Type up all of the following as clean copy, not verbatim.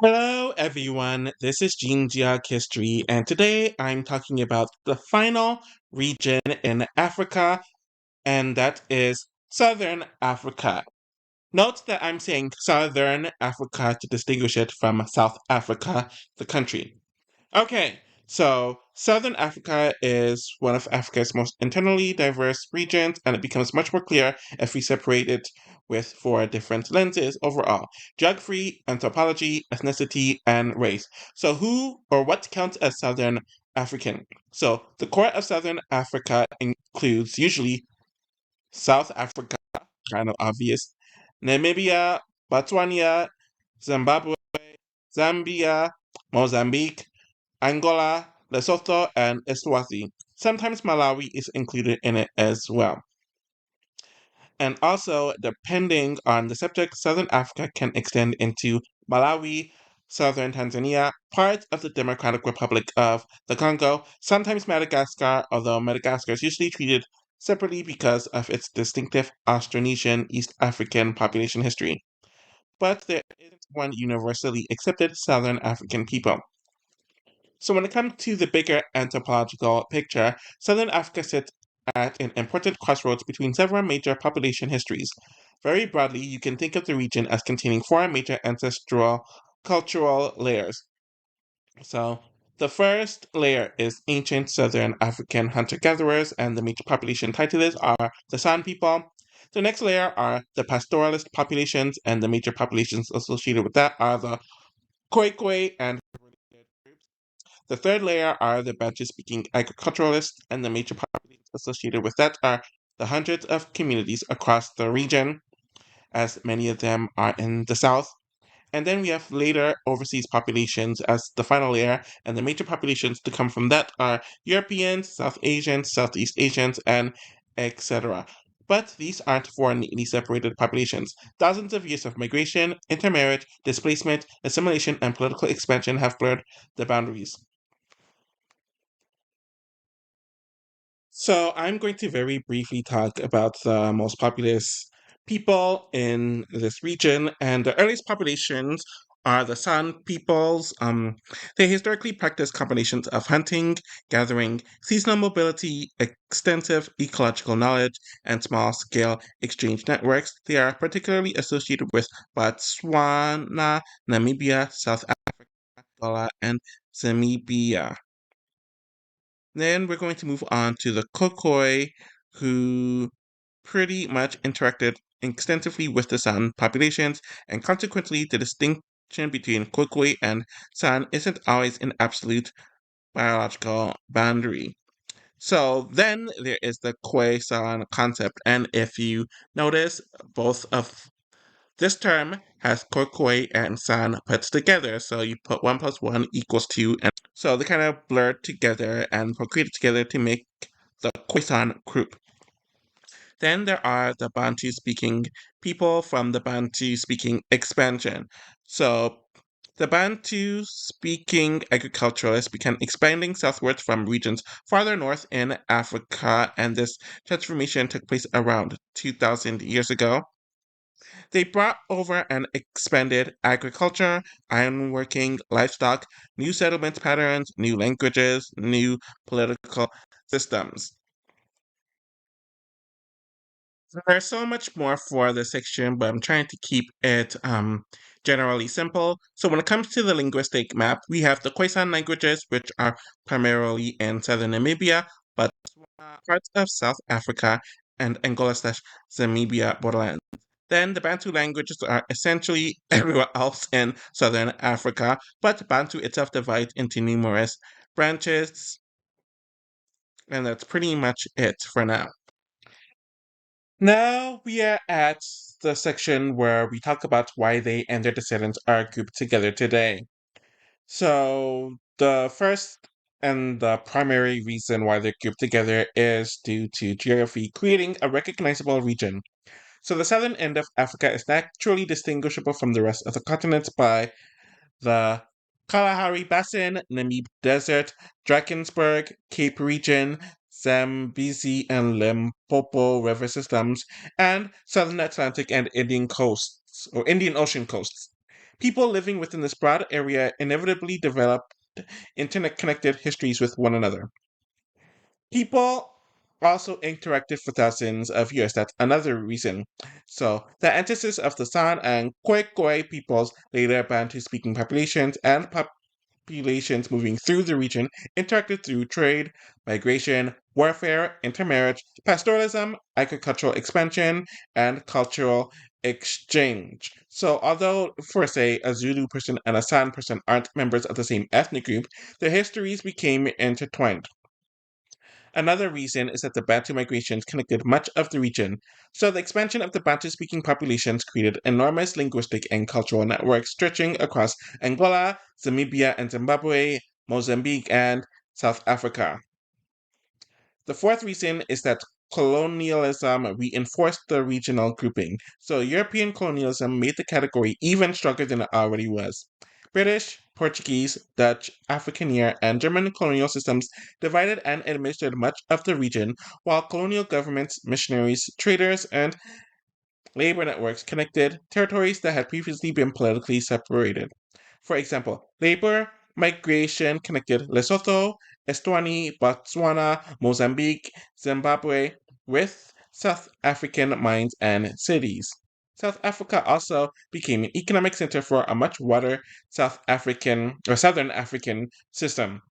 Hello, everyone. This is Gene Geog History, and today I'm talking about the final region in Africa, and that is Southern Africa. Note that I'm saying Southern Africa to distinguish it from South Africa, the country. Okay, so Southern Africa is one of Africa's most internally diverse regions, and it becomes much more clear if we separate it with four different lenses overall: geography, anthropology, ethnicity, and race. So, who or what counts as Southern African? So, the core of Southern Africa includes usually South Africa, kind of obvious, Namibia, Botswana, Zimbabwe, Zambia, Mozambique, Angola, Lesotho, and Eswatini. Sometimes Malawi is included in it as well. And also, depending on the subject, Southern Africa can extend into Malawi, Southern Tanzania, parts of the Democratic Republic of the Congo, sometimes Madagascar, although Madagascar is usually treated separately because of its distinctive Austronesian East African population history. But there isn't one universally accepted Southern African people. So when it comes to the bigger anthropological picture, Southern Africa sits at an important crossroads between several major population histories. Very broadly, you can think of the region as containing four major ancestral cultural layers. So the first layer is ancient Southern African hunter-gatherers, and the major population tied to this are the San people. The next layer are the pastoralist populations, and the major populations associated with that are the Khoikhoi and the third layer are the Bantu-speaking agriculturalists, and the major populations associated with that are the hundreds of communities across the region, as many of them are in the south. And then we have later overseas populations as the final layer, and the major populations to come from that are Europeans, South Asians, Southeast Asians, and etc. But these aren't four neatly separated populations. Thousands of years of migration, intermarriage, displacement, assimilation, and political expansion have blurred the boundaries. So I'm going to very briefly talk about the most populous people in this region, and the earliest populations are the San peoples. They historically practiced combinations of hunting, gathering, seasonal mobility, extensive ecological knowledge, and small-scale exchange networks. They are particularly associated with Botswana, Namibia, South Africa, Angola, and Zambia. Then we're going to move on to the Khoikhoi, who pretty much interacted extensively with the San populations, and consequently, the distinction between Khoikhoi and San isn't always an absolute biological boundary. So then there is the Khoi-San concept, and if you notice, both of this term has Khoikhoi and San put together, so you put 1 plus 1 equals 2, and so they kind of blurred together and procreated together to make the Khoisan group. Then there are the Bantu speaking people from the Bantu speaking expansion. So the Bantu speaking agriculturalists began expanding southwards from regions farther north in Africa, and this transformation took place around 2,000 years ago. They brought over and expanded agriculture, ironworking, livestock, new settlement patterns, new languages, new political systems. There's so much more for this section, but I'm trying to keep it generally simple. So when it comes to the linguistic map, we have the Khoisan languages, which are primarily in southern Namibia, but parts of South Africa and Angola/Zamibia borderlands. Then the Bantu languages are essentially everywhere else in southern Africa, but Bantu itself divides into numerous branches, and that's pretty much it for now. Now we are at the section where we talk about why they and their descendants are grouped together today. So, the first and the primary reason why they're grouped together is due to geography, creating a recognizable region. So, the southern end of Africa is naturally distinguishable from the rest of the continent by the Kalahari Basin, Namib Desert, Drakensberg, Cape Region, Zambezi and Limpopo river systems, and southern Atlantic and Indian coasts or Indian Ocean coasts. People living within this broad area inevitably developed interconnected histories with one another. People also interacted for thousands of years. That's another reason. So, the ancestors of the San and Khoikhoi peoples, later Bantu-speaking populations, and populations moving through the region interacted through trade, migration, warfare, intermarriage, pastoralism, agricultural expansion, and cultural exchange. So, although, for say, a Zulu person and a San person aren't members of the same ethnic group, their histories became intertwined. Another reason is that the Bantu migrations connected much of the region, so the expansion of the Bantu speaking populations created enormous linguistic and cultural networks stretching across Angola, Namibia and Zimbabwe, Mozambique, and South Africa. The fourth reason is that colonialism reinforced the regional grouping. So European colonialism made the category even stronger than it already was. British, Portuguese, Dutch, Afrikaner, and German colonial systems divided and administered much of the region, while colonial governments, missionaries, traders, and labor networks connected territories that had previously been politically separated. For example, labor migration connected Lesotho, Eswatini, Botswana, Mozambique, Zimbabwe with South African mines and cities. South Africa also became an economic center for a much wider Southern African system.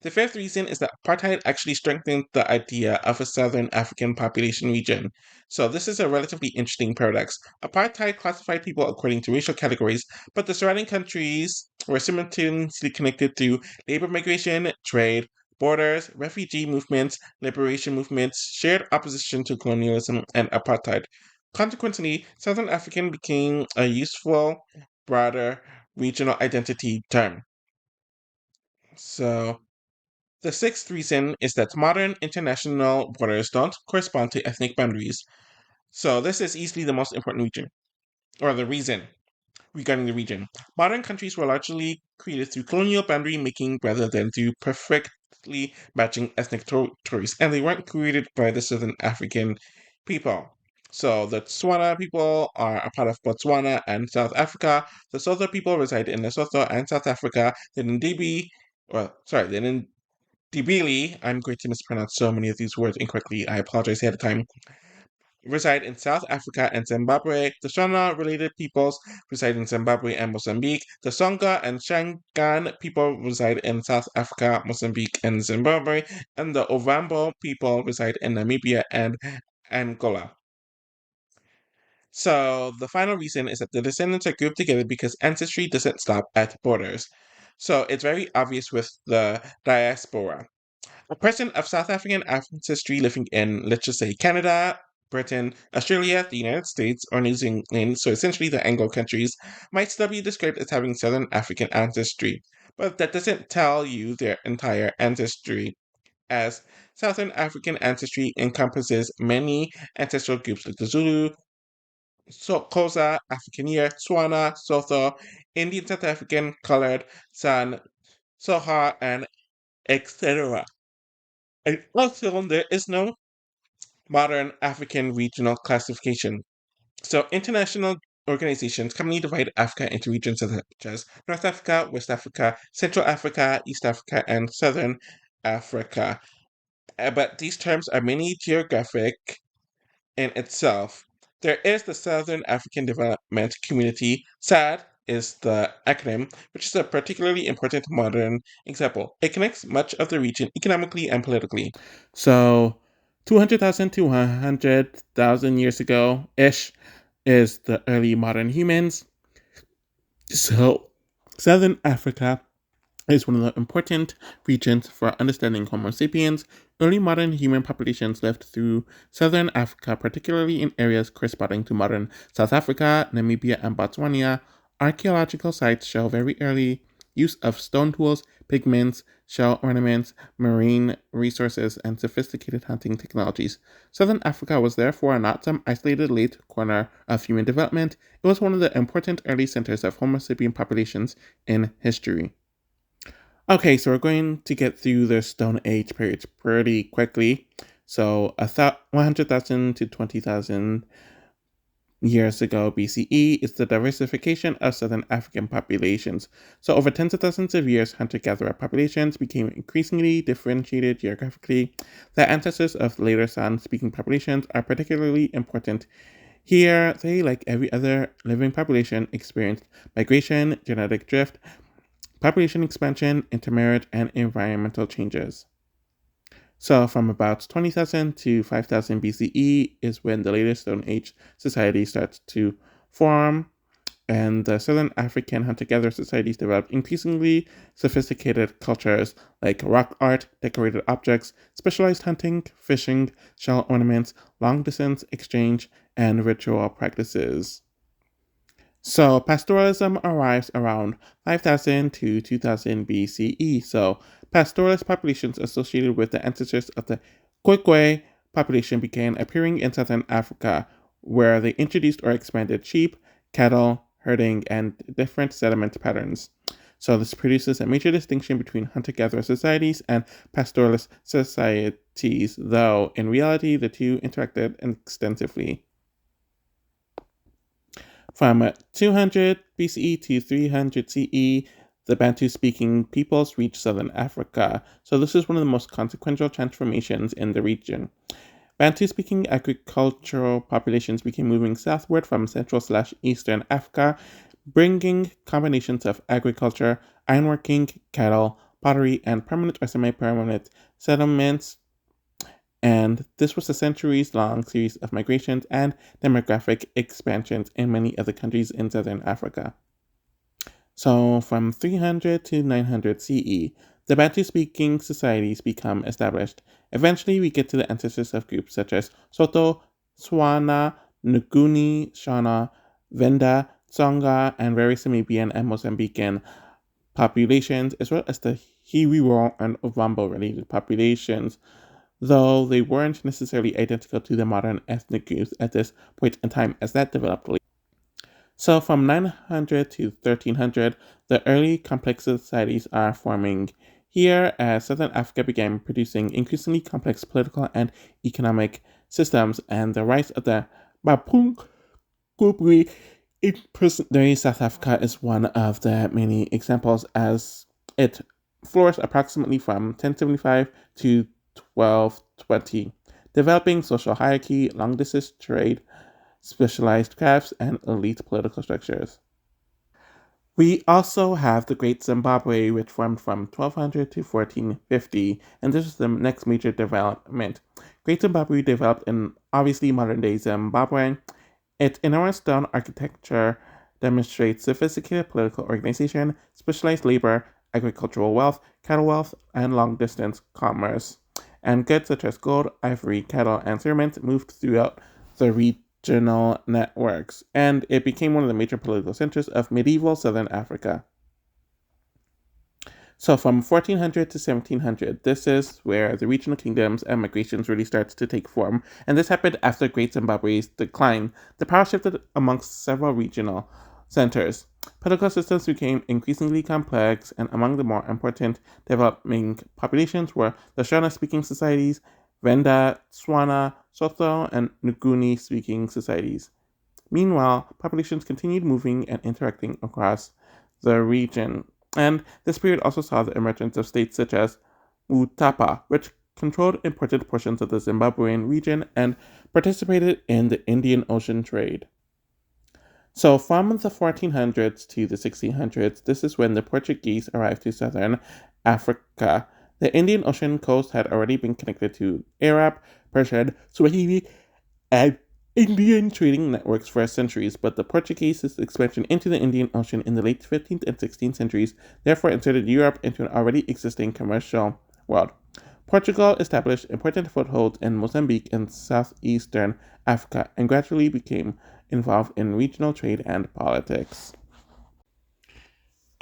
The fifth reason is that apartheid actually strengthened the idea of a Southern African population region. So, this is a relatively interesting paradox. Apartheid classified people according to racial categories, but the surrounding countries were simultaneously connected through labor migration, trade, borders, refugee movements, liberation movements, shared opposition to colonialism, and apartheid. Consequently, Southern African became a useful, broader regional identity term. So, the sixth reason is that modern international borders don't correspond to ethnic boundaries. So, this is easily the most important region, or the reason regarding the region. Modern countries were largely created through colonial boundary making rather than through perfectly matching ethnic territories, and they weren't created by the Southern African people. So, the Tswana people are a part of Botswana and South Africa. The Sotho people reside in Lesotho and South Africa. The Ndebele, I'm going to mispronounce so many of these words incorrectly. I apologize ahead of time. Reside in South Africa and Zimbabwe. The Shona related peoples reside in Zimbabwe and Mozambique. The Songa and Shangaan people reside in South Africa, Mozambique, and Zimbabwe. And the Ovambo people reside in Namibia and Angola. So the final reason is that the descendants are grouped together because ancestry doesn't stop at borders. So it's very obvious with the diaspora. A person of South African ancestry living in, let's just say, Canada, Britain, Australia, the United States, or New Zealand, so essentially the Anglo countries, might still be described as having Southern African ancestry. But that doesn't tell you their entire ancestry, as Southern African ancestry encompasses many ancestral groups like the Zulu, Xhosa, Afrikaner, Tswana, Sotho, Indian South African, Colored, San, Soha, and etc. And also, there is no modern African regional classification. So, international organizations commonly divide Africa into regions such as North Africa, West Africa, Central Africa, East Africa, and Southern Africa. But these terms are mainly geographic in itself. There is the Southern African Development Community, SAD is the acronym, which is a particularly important modern example. It connects much of the region economically and politically. So, 200,000 to 100,000 years ago ish is the early modern humans. So, Southern Africa is one of the important regions for understanding Homo sapiens. Early modern human populations lived through southern Africa, particularly in areas corresponding to modern South Africa, Namibia, and Botswana. Archaeological sites show very early use of stone tools, pigments, shell ornaments, marine resources, and sophisticated hunting technologies. Southern Africa was therefore not some isolated late corner of human development. It was one of the important early centers of Homo sapien populations in history. Okay, so we're going to get through the Stone Age periods pretty quickly. So 100,000 to 20,000 years ago BCE is the diversification of southern African populations. So, over tens of thousands of years, hunter gatherer populations became increasingly differentiated geographically. The ancestors of later San speaking populations are particularly important. Here, they, like every other living population, experienced migration, genetic drift, population expansion, intermarriage, and environmental changes. So, from about 20,000 to 5,000 BCE is when the latest Stone Age society starts to form, and the Southern African hunter gatherer societies developed increasingly sophisticated cultures like rock art, decorated objects, specialized hunting, fishing, shell ornaments, long distance exchange, and ritual practices. So pastoralism arrives around 5000 to 2000 BCE. So pastoralist populations associated with the ancestors of the Kwekwe population began appearing in southern Africa, where they introduced or expanded sheep, cattle, herding, and different settlement patterns. So this produces a major distinction between hunter-gatherer societies and pastoralist societies, though in reality the two interacted extensively. From 200 BCE to 300 CE, the Bantu speaking peoples reached southern Africa. So, this is one of the most consequential transformations in the region. Bantu speaking agricultural populations began moving southward from central/eastern Africa, bringing combinations of agriculture, ironworking, cattle, pottery, and permanent or semi permanent settlements, and this was a centuries long series of migrations and demographic expansions in many other countries in southern Africa. So, from 300 to 900 CE, the Bantu speaking societies become established. Eventually, we get to the ancestors of groups such as Soto, Tswana, Nguni, Shona, Venda, Tsonga, and various Namibian and Mozambican populations, as well as the Hiriwo and Ovambo related populations, though they weren't necessarily identical to the modern ethnic groups at this point in time as that developed later. So from 900 to 1300, the early complex societies are forming here as Southern Africa began producing increasingly complex political and economic systems, and the rise of the Bapung Kubri in present-day South Africa is one of the many examples as it flourished approximately from 1075 to 1220, developing social hierarchy, long-distance trade, specialized crafts, and elite political structures. We also have the Great Zimbabwe, which formed from 1200 to 1450, and this is the next major development. Great Zimbabwe developed in obviously modern day Zimbabwe. Its enormous stone architecture demonstrates sophisticated political organization, specialized labor, agricultural wealth, cattle wealth, and long distance commerce. And goods such as gold, ivory, cattle, and ceramics moved throughout the regional networks, and it became one of the major political centers of medieval southern Africa. So from 1400 to 1700, this is where the regional kingdoms and migrations really starts to take form, and this happened after Great Zimbabwe's decline. The power shifted amongst several regional centers. Political systems became increasingly complex, and among the more important developing populations were the Shona-speaking societies, Venda, Tswana, Sotho, and Nguni-speaking societies. Meanwhile, populations continued moving and interacting across the region, and this period also saw the emergence of states such as Mutapa, which controlled important portions of the Zimbabwean region and participated in the Indian Ocean trade. So, from the 1400s to the 1600s, this is when the Portuguese arrived to southern Africa. The Indian Ocean coast had already been connected to Arab, Persian, Swahili, and Indian trading networks for centuries, but the Portuguese expansion into the Indian Ocean in the late 15th and 16th centuries therefore inserted Europe into an already existing commercial world. Portugal established important footholds in Mozambique and southeastern Africa and gradually became involved in regional trade and politics.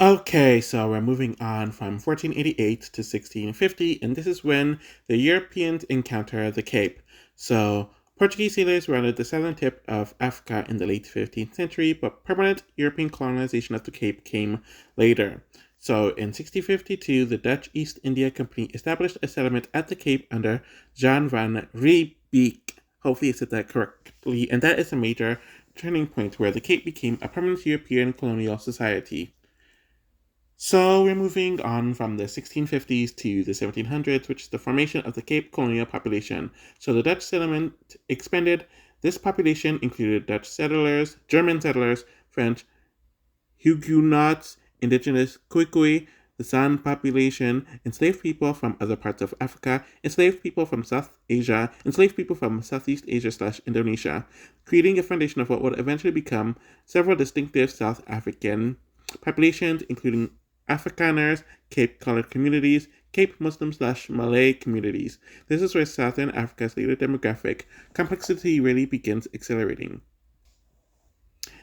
Okay, so we're moving on from 1488 to 1650, and this is when the Europeans encounter the Cape. So, Portuguese sailors rounded the southern tip of Africa in the late 15th century, but permanent European colonization of the Cape came later. So, in 1652, the Dutch East India Company established a settlement at the Cape under Jan van Riebeeck. Hopefully, I said that correctly, and that is a major turning point where the Cape became a permanent European colonial society. So we're moving on from the 1650s to the 1700s, which is the formation of the Cape colonial population. So the Dutch settlement expanded. This population included Dutch settlers, German settlers, French Huguenots, indigenous Khoikhoi, the San population, enslaved people from other parts of Africa, enslaved people from South Asia, enslaved people from Southeast Asia/Indonesia, creating a foundation of what would eventually become several distinctive South African populations, including Afrikaners, Cape colored communities, Cape Muslim/Malay communities. This is where Southern Africa's later demographic complexity really begins accelerating.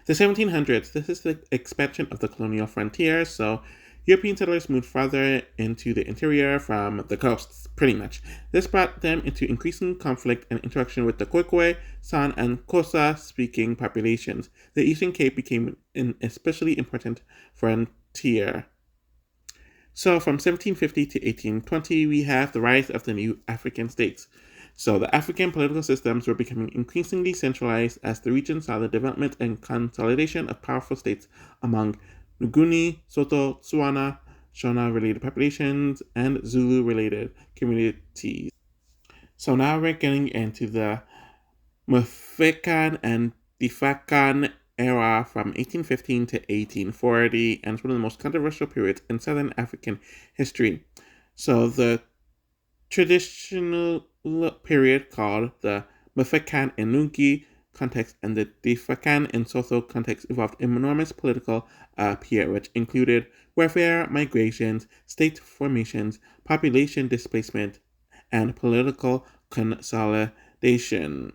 The 1700s, this is the expansion of the colonial frontier, so European settlers moved farther into the interior from the coasts, pretty much. This brought them into increasing conflict and interaction with the Khoikhoi, San, and Xhosa speaking populations. The Eastern Cape became an especially important frontier. So from 1750 to 1820, we have the rise of the new African states. So the African political systems were becoming increasingly centralized as the region saw the development and consolidation of powerful states among Nguni, Soto, Tswana, Shona-related populations, and Zulu-related communities. So now we're getting into the Mufekan and Difakan era from 1815 to 1840, and it's one of the most controversial periods in Southern African history. So the traditional period called the Mufekan and Nungi context and the Difakan and Sotho context involved enormous political upheaval, which included warfare, migrations, state formations, population displacement, and political consolidation.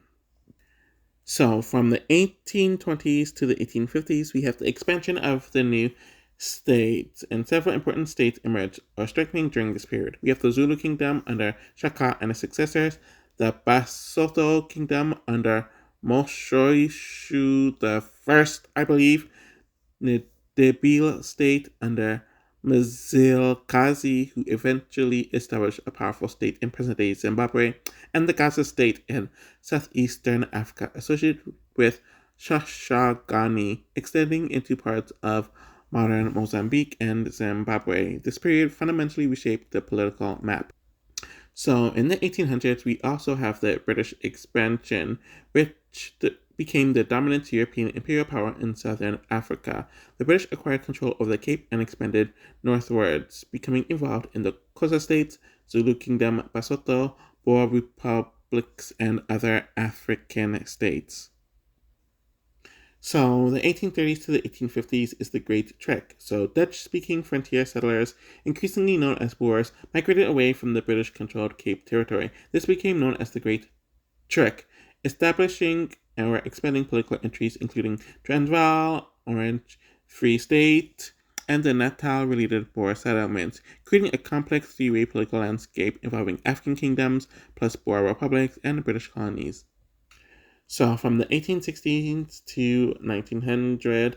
So, from the 1820s to the 1850s, we have the expansion of the new states, and several important states emerged or strengthening during this period. We have the Zulu Kingdom under Shaka and his successors, the Basotho Kingdom under Moshoeshoe the First, I believe, the Debil State under Mzilikazi, who eventually established a powerful state in present-day Zimbabwe, and the Gaza State in southeastern Africa, associated with Shashagani, extending into parts of modern Mozambique and Zimbabwe. This period fundamentally reshaped the political map. So, in the 1800s, we also have the British expansion, which became the dominant European imperial power in southern Africa. The British acquired control over the Cape and expanded northwards, becoming involved in the Xhosa states, Zulu Kingdom, Basotho, Boer republics, and other African states. So, the 1830s to the 1850s is the Great Trek. So, Dutch-speaking frontier settlers, increasingly known as Boers, migrated away from the British-controlled Cape Territory. This became known as the Great Trek, establishing or expanding political entries including Transvaal, Orange Free State, and the Natal-related Boer settlements, creating a complex three-way political landscape involving African kingdoms, plus Boer republics, and British colonies. So, from the 1860s to 1900,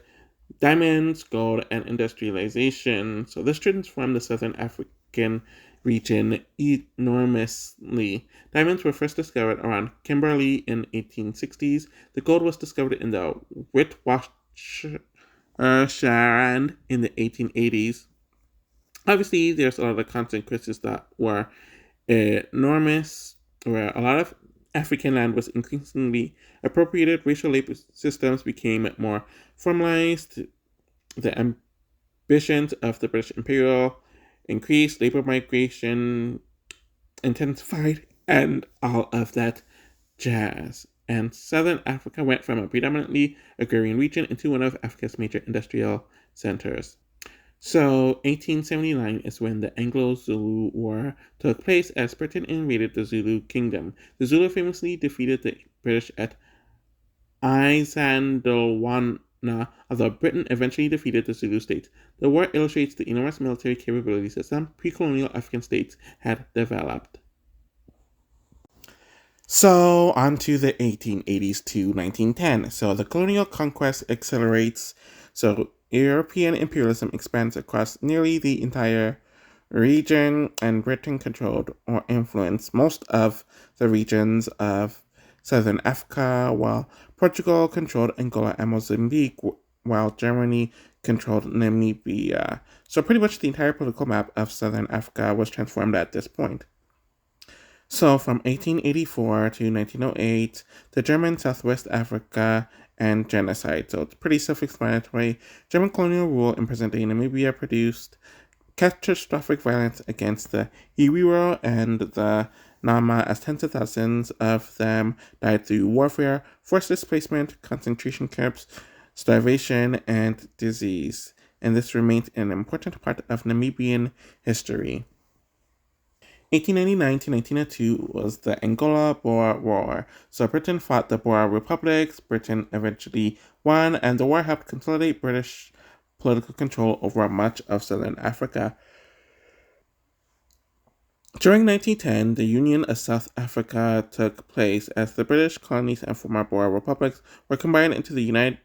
diamonds, gold, and industrialization. So, this transformed the southern African region enormously. Diamonds were first discovered around Kimberley in 1860s. The gold was discovered in the Witwatersrand in the 1880s. Obviously, there's a lot of consequences that were enormous, where a lot of African land was increasingly appropriated, racial labor systems became more formalized, the ambitions of the British Imperial increased, labor migration intensified, and all of that jazz. And Southern Africa went from a predominantly agrarian region into one of Africa's major industrial centers. So, 1879 is when the Anglo-Zulu War took place as Britain invaded the Zulu Kingdom. The Zulu famously defeated the British at Isandlwana, although Britain eventually defeated the Zulu state. The war illustrates the enormous military capabilities that some pre-colonial African states had developed. So, on to the 1880s to 1910. So, the colonial conquest accelerates. So, European imperialism expands across nearly the entire region, and Britain controlled or influenced most of the regions of southern Africa, while Portugal controlled Angola and Mozambique, while Germany controlled Namibia. So pretty much the entire political map of southern Africa was transformed at this point. So from 1884 to 1908, the German Southwest Africa and genocide. So it's pretty self-explanatory. German colonial rule in present-day Namibia produced catastrophic violence against the Iwiro and the Nama, as tens of thousands of them died through warfare, forced displacement, concentration camps, starvation, and disease. And this remains an important part of Namibian history. 1899 to 1902 was the Angola Boer War. So Britain fought the Boer republics. Britain eventually won, and the war helped consolidate British political control over much of southern Africa. During 1910, the Union of South Africa took place as the British colonies and former Boer republics were combined into the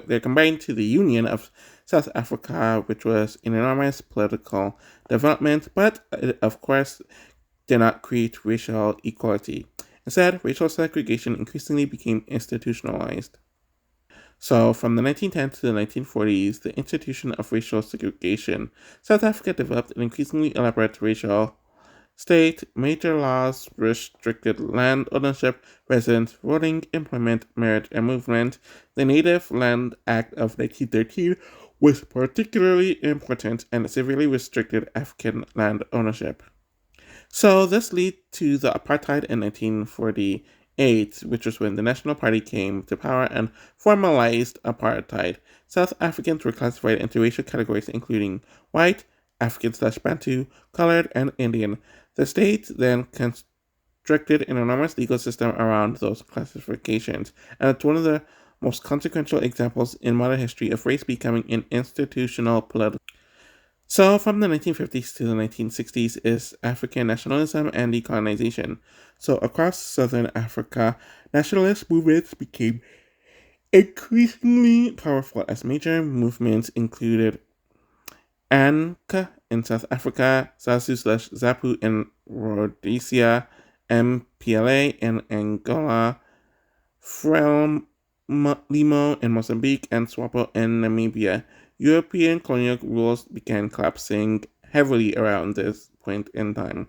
they're combined to the Union of South Africa, which was an enormous political development, but it, of course, did not create racial equality. Instead, racial segregation increasingly became institutionalized. So, from the 1910s to the 1940s, the institution of racial segregation, South Africa developed an increasingly elaborate racial state. Major laws restricted land ownership, residence, voting, employment, marriage, and movement. The Native Land Act of 1913 was particularly important and severely restricted African land ownership. So this led to the apartheid in 1948, which was when the National Party came to power and formalized apartheid. South Africans were classified into racial categories including white, African/Bantu, colored, and Indian. The state then constructed an enormous legal system around those classifications, and it's one of the most consequential examples in modern history of race becoming an institutional political. So, from the 1950s to the 1960s is African nationalism and decolonization. So, across southern Africa, nationalist movements became increasingly powerful as major movements included Anka in South Africa, ZASU/ZAPU in Rhodesia, MPLA in Angola, Frelimo in Mozambique, and SWAPO in Namibia. European colonial rules began collapsing heavily around this point in time.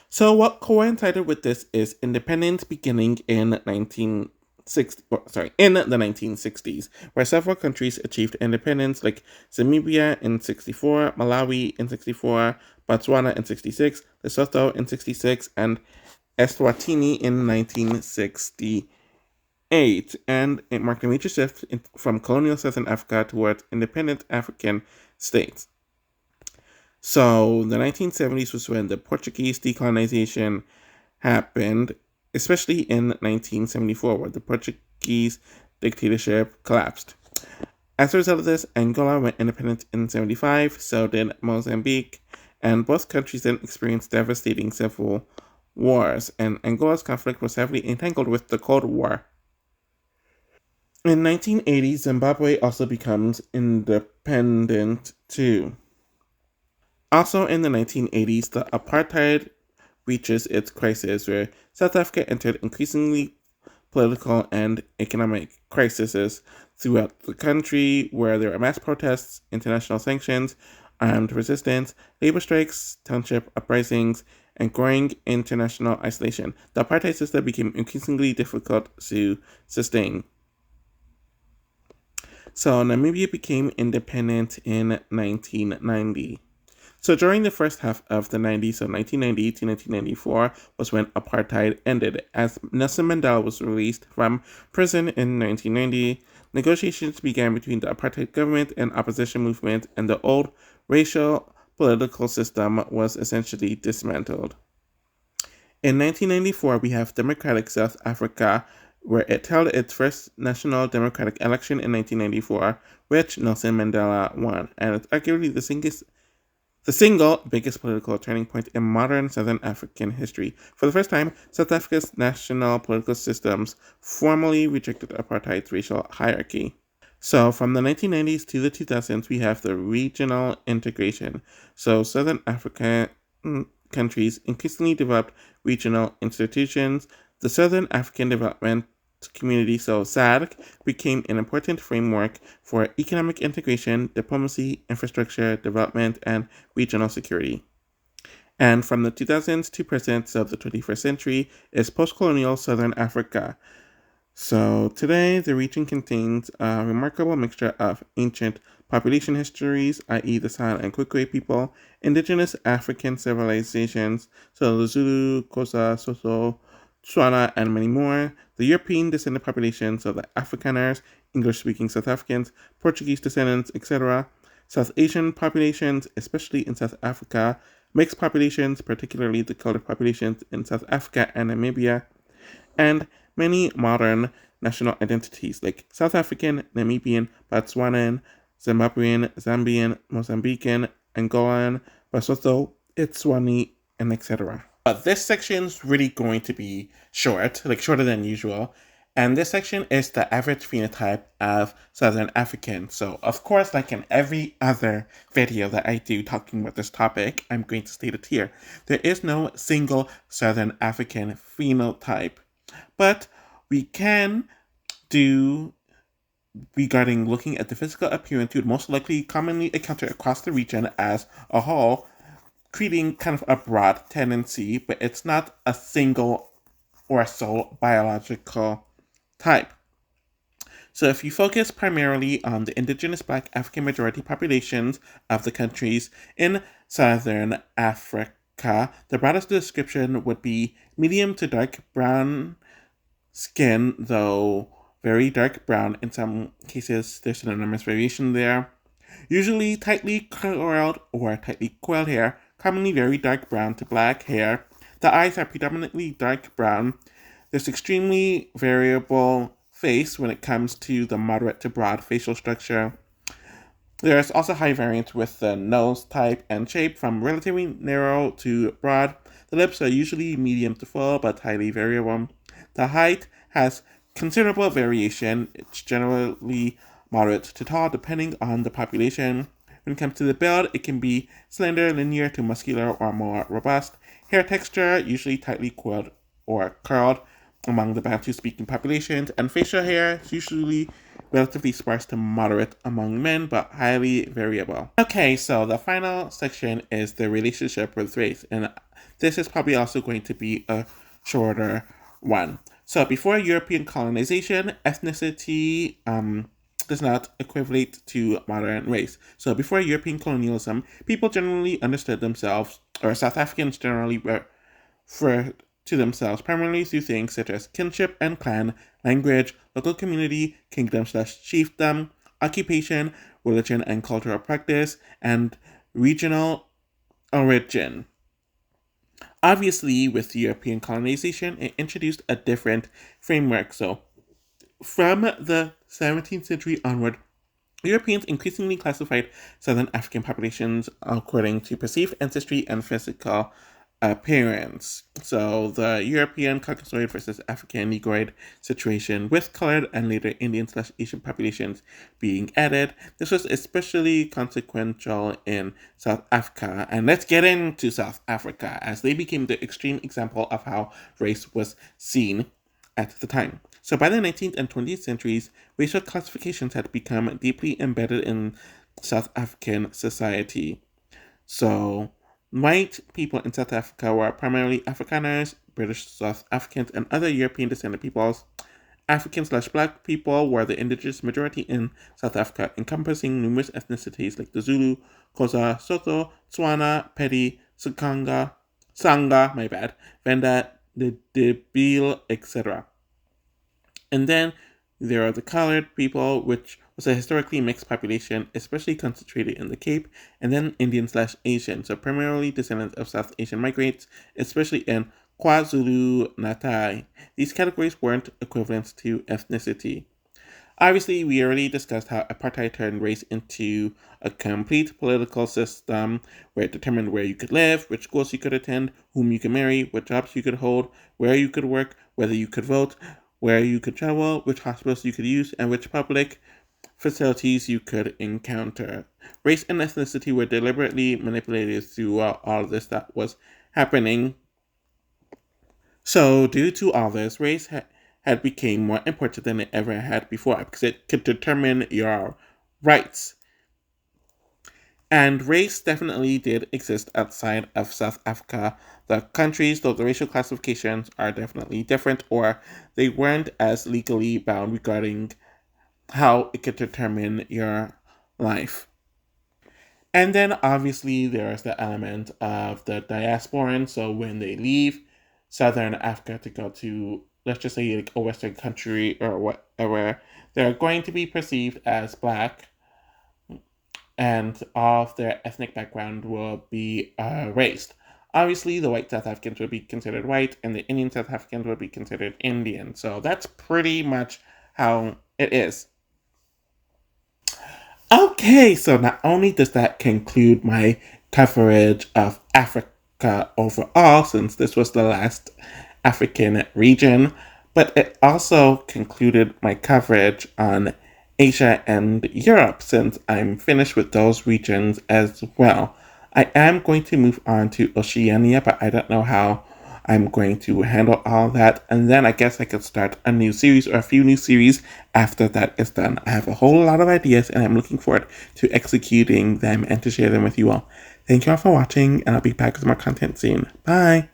So what coincided with this is independence beginning in the 1960s, where several countries achieved independence, like Zambia in 64, Malawi in 64, Botswana in 66, Lesotho in 66, and Eswatini in 1968, and it marked a major shift from colonial Southern Africa towards independent African states. So the 1970s was when the Portuguese decolonization happened, especially in 1974, where the Portuguese dictatorship collapsed. As a result of this, Angola went independent in 75, so did Mozambique, and both countries then experienced devastating civil wars, and Angola's conflict was heavily entangled with the Cold War. In 1980, Zimbabwe also becomes independent too. Also in the 1980s, the apartheid reaches its crisis, where South Africa entered increasingly political and economic crises throughout the country, where there were mass protests, international sanctions, armed resistance, labor strikes, township uprisings, and growing international isolation. The apartheid system became increasingly difficult to sustain. So Namibia became independent in 1990. So during the first half of the 90s, so 1990 to 1994, was when apartheid ended. As Nelson Mandela was released from prison in 1990, negotiations began between the apartheid government and opposition movement, and the old racial political system was essentially dismantled. In 1994, we have Democratic South Africa, where it held its first national democratic election in 1994, which Nelson Mandela won, and it's arguably the single biggest political turning point in modern Southern African history. For the first time, South Africa's national political systems formally rejected apartheid's racial hierarchy. So, from the 1990s to the 2000s, we have the regional integration. So, Southern Africa countries increasingly developed regional institutions. The Southern African Development Community, so SADC, became an important framework for economic integration, diplomacy, infrastructure development, and regional security. And from the 2000s to present of the 21st century is post-colonial Southern Africa. So today, the region contains a remarkable mixture of ancient population histories, i.e. the San and Kwikwe people, indigenous African civilizations, so the Zulu, Xhosa, Sotho, Tswana, and many more, the European descendant populations, so the Afrikaners, English-speaking South Africans, Portuguese descendants, etc., South Asian populations, especially in South Africa, mixed populations, particularly the colored populations in South Africa and Namibia, and many modern national identities like South African, Namibian, Botswanan, Zimbabwean, Zambian, Mozambican, Angolan, Basotho, Itswani, and etc. But this section's really going to be short, like shorter than usual. And this section is the average phenotype of Southern African. So, of course, like in every other video that I do talking about this topic, I'm going to state it here. There is no single Southern African phenotype. But we can do regarding looking at the physical appearance you would most likely commonly encounter across the region as a whole, creating kind of a broad tendency, but it's not a single or a sole biological type. So if you focus primarily on the indigenous Black African majority populations of the countries in Southern Africa, the broadest description would be medium to dark brown skin, though very dark brown. In some cases, there's an enormous variation there. Usually tightly curled or tightly coiled hair, commonly very dark brown to black hair. The eyes are predominantly dark brown. There's extremely variable face when it comes to the moderate to broad facial structure. There's also high variance with the nose type and shape, from relatively narrow to broad. The lips are usually medium to full, but highly variable. The height has considerable variation. It's generally moderate to tall, depending on the population. When it comes to the build, it can be slender, linear to muscular, or more robust. Hair texture, usually tightly coiled or curled among the Bantu-speaking populations, and facial hair is usually relatively sparse to moderate among men, but highly variable. Okay, so the final section is the relationship with race, and this is probably also going to be a shorter one. So before European colonization, ethnicity does not equivalent to modern race. So before European colonialism, people generally understood themselves, or South Africans generally referred to themselves primarily through things such as kinship and clan, language, local community, kingdom/chiefdom, occupation, religion and cultural practice, and regional origin. Obviously, with European colonization, it introduced a different framework. So, from the 17th century onward, Europeans increasingly classified Southern African populations according to perceived ancestry and physical appearance. So the European Caucasoid versus African Negroid situation, with colored and later Indian/Asian populations being added. This was especially consequential in South Africa. And let's get into South Africa, as they became the extreme example of how race was seen at the time. So by the 19th and 20th centuries, racial classifications had become deeply embedded in South African society. So white people in South Africa were primarily Afrikaners, British South Africans, and other European descendant peoples. African/Black people were the indigenous majority in South Africa, encompassing numerous ethnicities like the Zulu, Xhosa, Sotho, Tswana, Pedi, Sangha, Venda, Ndebele, etc. And then there are the colored people, which was a historically mixed population, especially concentrated in the Cape, and then Indian/Asian, so primarily descendants of South Asian migrants, especially in KwaZulu-Natal. These categories weren't equivalent to ethnicity. Obviously, we already discussed how apartheid turned race into a complete political system where it determined where you could live, which schools you could attend, whom you could marry, what jobs you could hold, where you could work, whether you could vote, where you could travel, which hospitals you could use, and which public facilities you could encounter. Race and ethnicity were deliberately manipulated throughout all of this that was happening. So, due to all this, race had become more important than it ever had before because it could determine your rights. And race definitely did exist outside of South Africa. The countries, though the racial classifications are definitely different, or they weren't as legally bound regarding how it could determine your life. And then obviously there's the element of the diasporan. So when they leave Southern Africa to go to, let's just say, like a Western country or whatever, they're going to be perceived as black, and all of their ethnic background will be erased. Obviously, the white South Africans would be considered white, and the Indian South Africans would be considered Indian. So that's pretty much how it is. Okay, so not only does that conclude my coverage of Africa overall, since this was the last African region, but it also concluded my coverage on Asia and Europe, since I'm finished with those regions as well. I am going to move on to Oceania, but I don't know how I'm going to handle all that. And then I guess I could start a new series or a few new series after that is done. I have a whole lot of ideas and I'm looking forward to executing them and to share them with you all. Thank you all for watching, and I'll be back with more content soon. Bye!